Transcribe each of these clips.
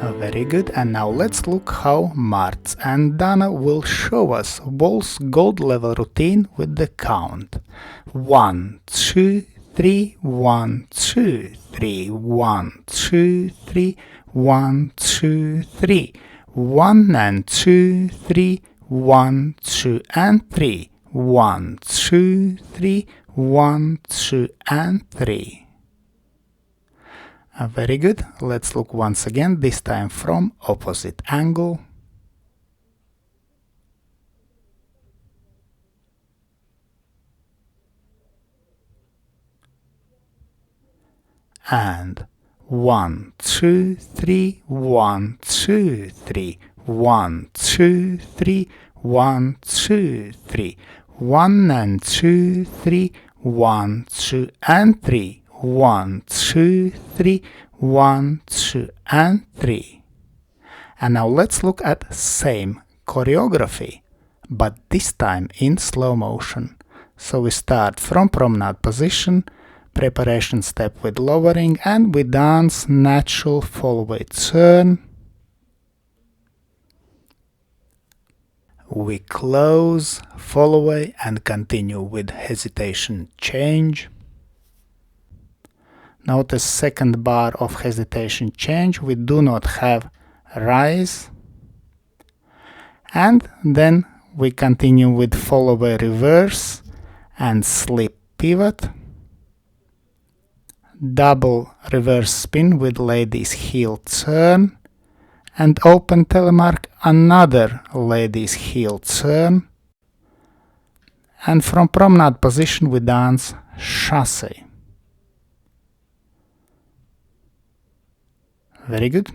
Very good, and now let's look how Marts and Dana will show us Waltz gold level routine with the count. 1, 2, 3, 1, 2, 3, 1, 2, 3, 1, 2, 3, 1 and 2, 3, 1, 2 and 3, 1, 2, 3, 1, 2 and 3. Very good. Let's look once again, this time from opposite angle. And 1, 2, 3, 1, 2, 3, 1, 2, 3, 1, 2, 3, 1 and 2, 3, 1, 2 and 3. 1, 2, 3, 1, 2 and 3. And now let's look at same choreography, but this time in slow motion. So we start from promenade position, preparation step with lowering, and we dance natural Fallaway turn. We close Fallaway and continue with hesitation change. Notice second bar of hesitation change, we do not have rise. And then we continue with Fallaway reverse and slip pivot. Double reverse spin with ladies heel turn. And open telemark, another ladies heel turn. And from promenade position we dance chasse. Very good.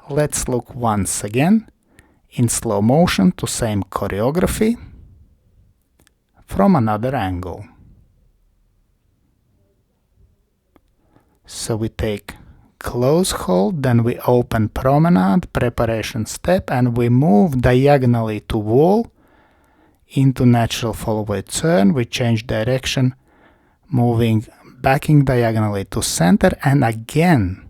Let's look once again in slow motion to same choreography from another angle. So we take close hold, then we open promenade, preparation step, and we move diagonally to wall into natural Fallaway turn. We change direction, moving backing diagonally to center, and again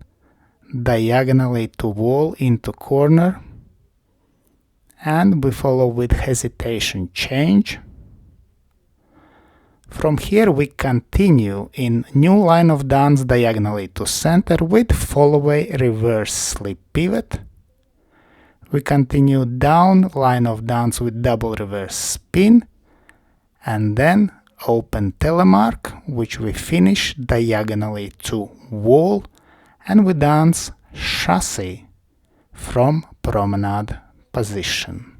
diagonally to wall into corner, and we follow with hesitation change. From here we continue in new line of dance diagonally to center with Fallaway reverse slip pivot. We continue down line of dance with double reverse spin, and then open telemark, which we finish diagonally to wall, and we dance chasse from promenade position.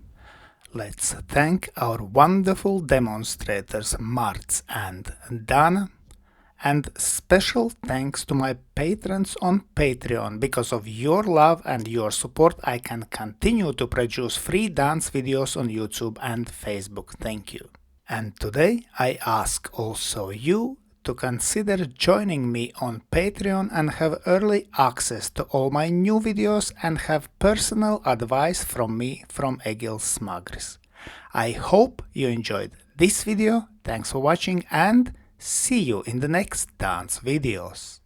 Let's thank our wonderful demonstrators Marts and Dana, and special thanks to my patrons on Patreon. Because of your love and your support I can continue to produce free dance videos on YouTube and Facebook. Thank you. And today I ask also you to consider joining me on Patreon and have early access to all my new videos and have personal advice from me, from Egils Smagris. I hope you enjoyed this video, thanks for watching, and see you in the next dance videos.